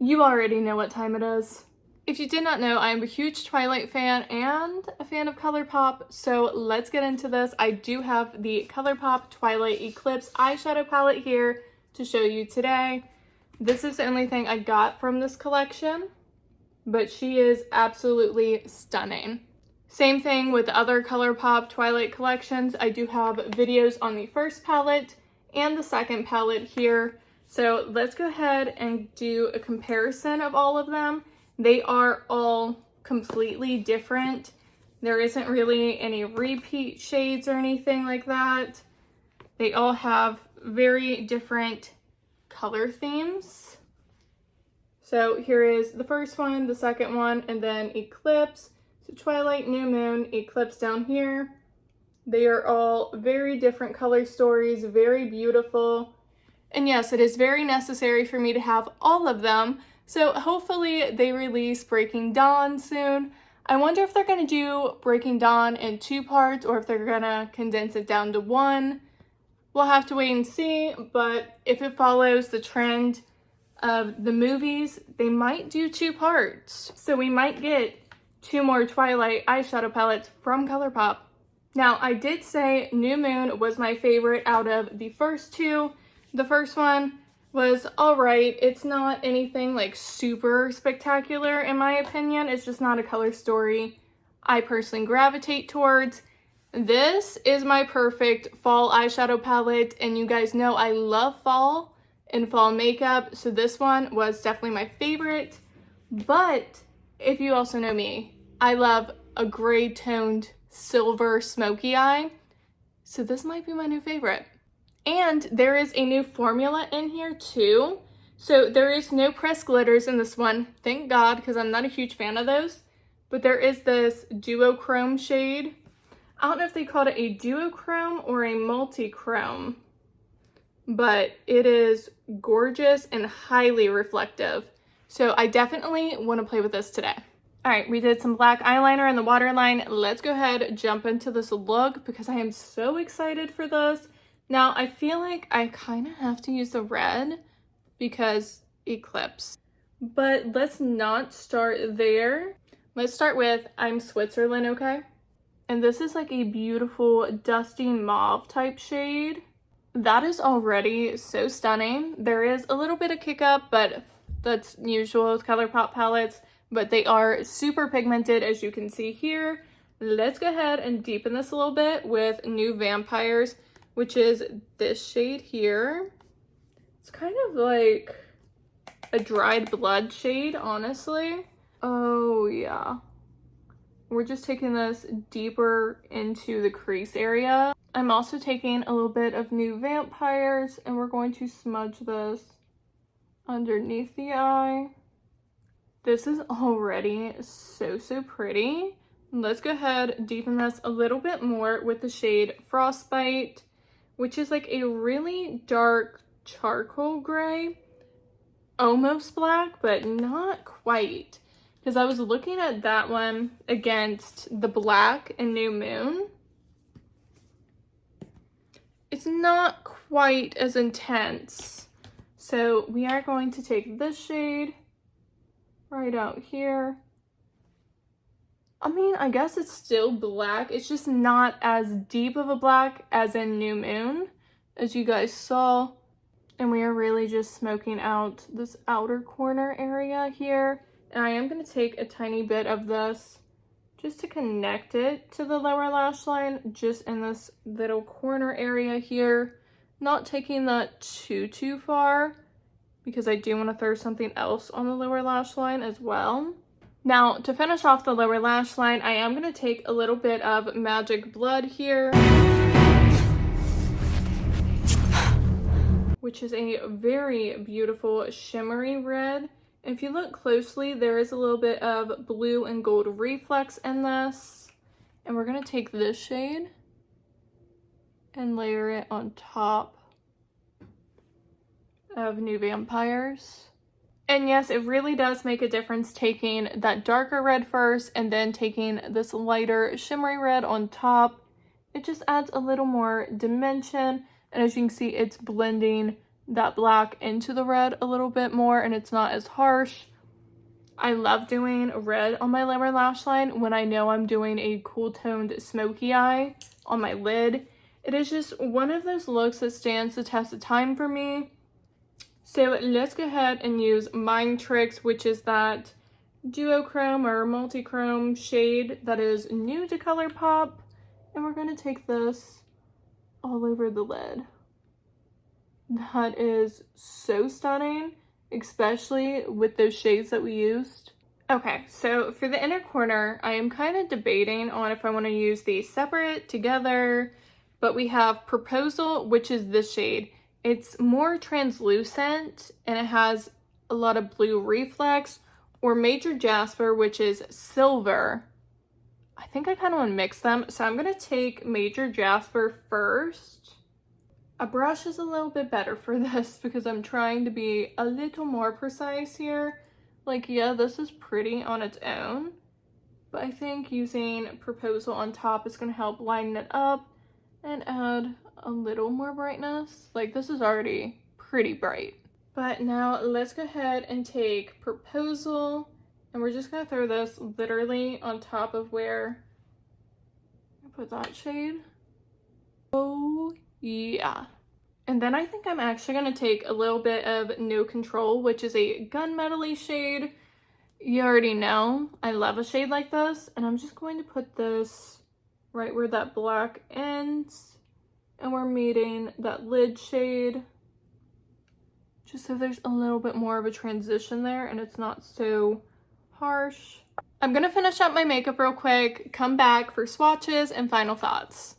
You already know what time it is. If you did not know, I am a huge Twilight fan and a fan of Colourpop, so let's get into this. I do have the Colourpop Twilight Eclipse eyeshadow palette here to show you today. This is the only thing I got from this collection, but she is absolutely stunning. Same thing with other Colourpop Twilight collections. I do have videos on the first palette and the second palette here. So let's go ahead and do a comparison of all of them. They are all completely different. There isn't really any repeat shades or anything like that. They all have very different color themes. So here is the first one, the second one, and then Eclipse. So Twilight, New Moon, Eclipse down here. They are all very different color stories, very beautiful. And yes, it is very necessary for me to have all of them. So hopefully they release Breaking Dawn soon. I wonder if they're going to do Breaking Dawn in 2 parts or if they're going to condense it down to 1. We'll have to wait and see, but if it follows the trend of the movies, they might do 2 parts. So we might get 2 more Twilight eyeshadow palettes from Colourpop. Now, I did say New Moon was my favorite out of the first 2. The first one was alright. It's not anything like super spectacular in my opinion. It's just not a color story I personally gravitate towards. This is my perfect fall eyeshadow palette, and you guys know I love fall and fall makeup, so this one was definitely my favorite. But if you also know me, I love a gray toned silver smoky eye, so this might be my new favorite. And there is a new formula in here too. So there is no pressed glitters in this one, thank God, because I'm not a huge fan of those. But there is this duochrome shade. I don't know if they called it a duochrome or a multi-chrome, but it is gorgeous and highly reflective. So I definitely want to play with this today. All right, we did some black eyeliner in the waterline. Let's go ahead and jump into this look because I am so excited for this. Now, I feel like I kind of have to use the red because Eclipse. But let's not start there. Let's start with I'm Switzerland, okay? And this is like a beautiful dusty mauve type shade. That is already so stunning. There is a little bit of kick up, but that's usual with Colourpop palettes. But they are super pigmented, as you can see here. Let's go ahead and deepen this a little bit with New Vampires, which is this shade here. It's kind of like a dried blood shade, honestly. Oh yeah. We're just taking this deeper into the crease area. I'm also taking a little bit of New Vampires and we're going to smudge this underneath the eye. This is already so pretty. Let's go ahead, deepen this a little bit more with the shade Frostbite, which is like a really dark charcoal gray, almost black, but not quite. Because I was looking at that one against the black in New Moon. It's not quite as intense. So we are going to take this shade right out here. I mean, I guess it's still black. It's just not as deep of a black as in New Moon, as you guys saw. And we are really just smoking out this outer corner area here. And I am going to take a tiny bit of this just to connect it to the lower lash line, just in this little corner area here. Not taking that too far, because I do want to throw something else on the lower lash line as well. Now, to finish off the lower lash line, I am going to take a little bit of Magic Blood here, which is a very beautiful shimmery red. If you look closely, there is a little bit of blue and gold reflex in this. And we're going to take this shade and layer it on top of New Vampires. And yes, it really does make a difference taking that darker red first and then taking this lighter shimmery red on top. It just adds a little more dimension, and as you can see, it's blending that black into the red a little bit more and it's not as harsh. I love doing red on my lower lash line when I know I'm doing a cool toned smoky eye on my lid. It is just one of those looks that stands the test of time for me. So let's go ahead and use Mind Tricks, which is that duochrome or multi-chrome shade that is new to Colourpop. And we're going to take this all over the lid. That is so stunning, especially with those shades that we used. Okay, so for the inner corner, I am kind of debating on if I want to use these separate, together, but we have Proposal, which is this shade. It's more translucent and it has a lot of blue reflex, or Major Jasper, which is silver. I think I kind of want to mix them, so I'm going to take Major Jasper first. A brush is a little bit better for this because I'm trying to be a little more precise here. Like, yeah, this is pretty on its own, but I think using Proposal on top is going to help lighten it up and add a little more brightness. Like, this is already pretty bright. But now let's go ahead and take Proposal, and we're just going to throw this literally on top of where I put that shade. Oh, yeah. And then I think I'm actually going to take a little bit of No Control, which is a gunmetal-y shade. You already know I love a shade like this. And I'm just going to put this right where that black ends. And we're meeting that lid shade. Just so there's a little bit more of a transition there and it's not so harsh. I'm going to finish up my makeup real quick, come back for swatches and final thoughts.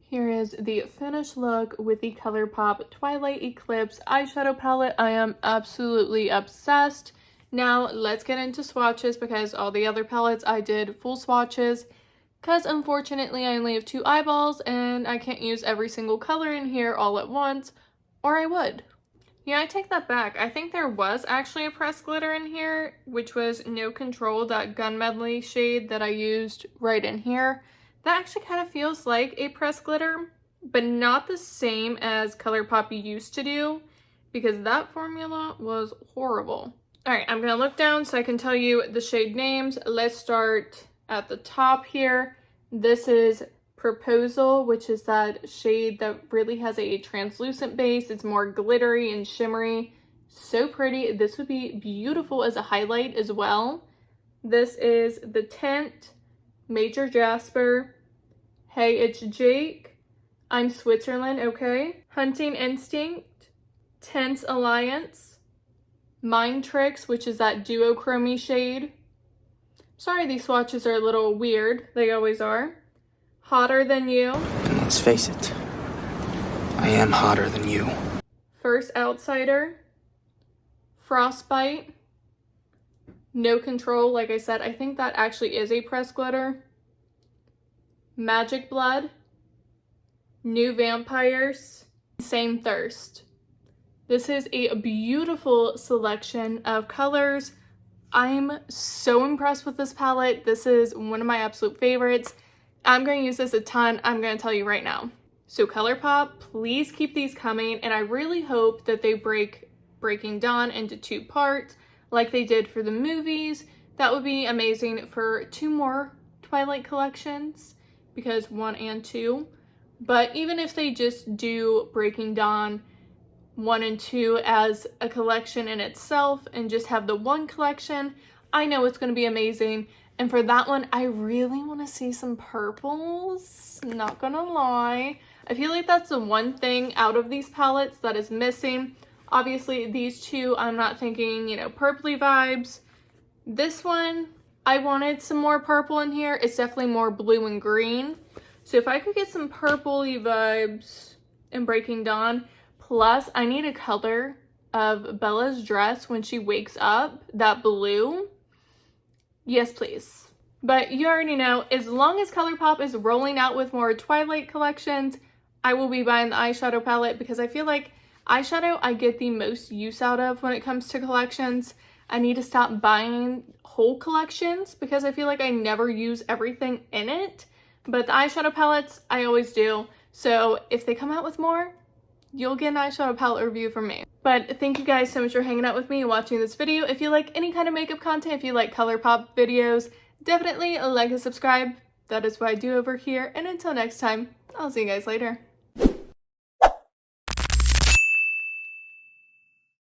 Here is the finished look with the Colourpop Twilight Eclipse eyeshadow palette. I am absolutely obsessed. Now let's get into swatches because all the other palettes I did full swatches because unfortunately I only have 2 eyeballs and I can't use every single color in here all at once, or I would. Yeah, I take that back. I think there was actually a pressed glitter in here, which was No Control, that gunmetal-y shade that I used right in here. That actually kind of feels like a pressed glitter, but not the same as Colourpop used to do, because that formula was horrible. All right, I'm gonna look down so I can tell you the shade names. Let's start at the top here. This is Proposal, which is that shade that really has a translucent base. It's more glittery and shimmery. So pretty. This would be beautiful as a highlight as well. This is the tint, Major Jasper, Hey It's Jake, I'm Switzerland, okay, Hunting Instinct, Tense Alliance, Mind Tricks, which is that duochrome shade. Sorry these swatches are a little weird, they always are. Hotter Than You. And let's face it, I am hotter than you. First Outsider, Frostbite, No Control, like I said, I think that actually is a pressed glitter. Magic Blood, New Vampires, Same Thirst. This is a beautiful selection of colors. I'm so impressed with this palette. This is one of my absolute favorites. I'm going to use this a ton, I'm going to tell you right now. So Colourpop, please keep these coming, and I really hope that they break Breaking Dawn into 2 parts like they did for the movies. That would be amazing for 2 more Twilight collections, because 1 and 2. But even if they just do Breaking Dawn 1 and 2 as a collection in itself and just have the 1 collection, I know it's going to be amazing. And for that one, I really want to see some purples, not gonna lie. I feel like that's the one thing out of these palettes that is missing. Obviously, these 2, I'm not thinking, you know, purpley vibes. This one, I wanted some more purple in here. It's definitely more blue and green. So if I could get some purpley vibes in Breaking Dawn, plus I need a color of Bella's dress when she wakes up, that blue. Yes, please. But you already know, as long as Colourpop is rolling out with more Twilight collections, I will be buying the eyeshadow palette because I feel like eyeshadow I get the most use out of when it comes to collections. I need to stop buying whole collections because I feel like I never use everything in it. But the eyeshadow palettes, I always do. So if they come out with more, you'll get an eyeshadow palette review from me. But thank you guys so much for hanging out with me and watching this video. If you like any kind of makeup content, if you like Colourpop videos, definitely like and subscribe. That is what I do over here. And until next time, I'll see you guys later.